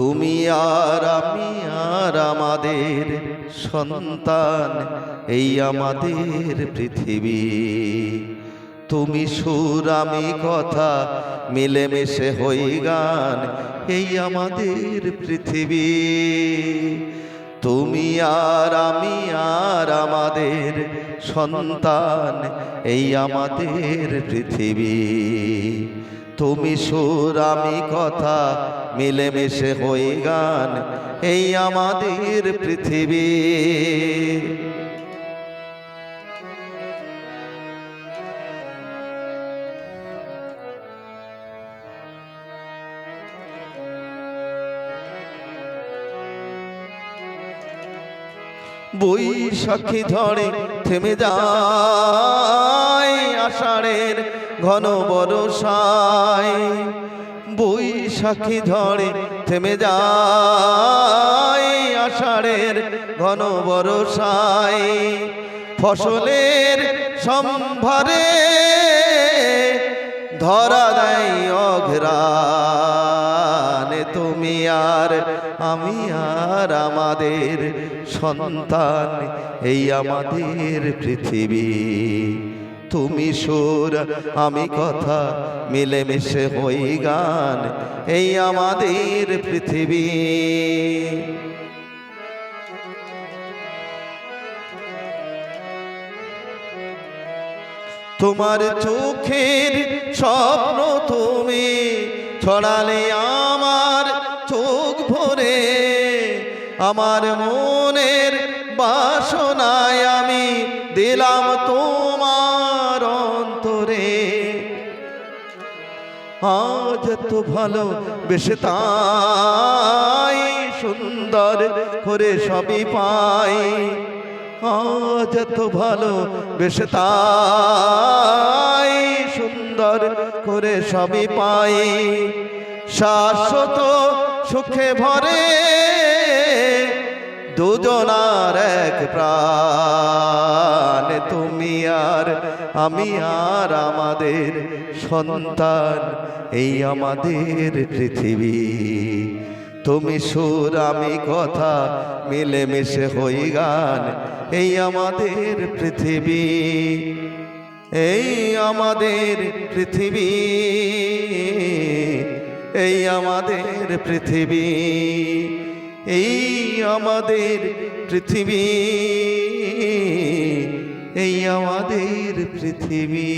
তুমি আর আমি আর আমাদের সন্তান, এই আমাদের পৃথিবী। তুমি সুর আমি কথা, মিলেমিশে হই গান, এই আমাদের পৃথিবী। তুমি আর আমি আর আমাদের সন্তান, এই আমাদের পৃথিবী। তুমি সুর আমি কথা, মিলেমিশে হই গান, এই আমাদের পৃথিবী। বৈশাখী ঝড়ে থেমে যায় আষাঢ়ের ঘন বর্ষায়। বৈশাখী ঝড়ে থেমে যায় আষাঢ়ের ঘন বর্ষায়। ফসলের সম্ভারে ধরা দেয় অঘ্রাণ। তুমি আর আমি আর আমাদের সন্তান, এই আমাদের পৃথিবী। তুমি সুর আমি কথা, মিলেমিশে হই গান, এই আমাদের পৃথিবী। তোমার চোখের স্বপ্ন তুমি ছড়ালে আমার চোখ ভরে। আমার মনের বাসনায় আমি দিলাম তোমার অন্তরে। আজ তো ভালো বেশে তাই সুন্দর করে সবই পাই। আজ তো ভালো বেশে তাই সুন্দর করে সবই পাই। শাশ্বত সুখে ভরে দুজনার এক প্রাণ। তুমি আর আমি আর আমাদের সন্তান, এই আমাদের পৃথিবী। তুমি সুর আমি কথা, মিলেমিশে হই গান, এই আমাদের পৃথিবী। এই আমাদের পৃথিবী, এই আমাদের পৃথিবী, এই আমাদের পৃথিবী, এই আমাদের পৃথিবী।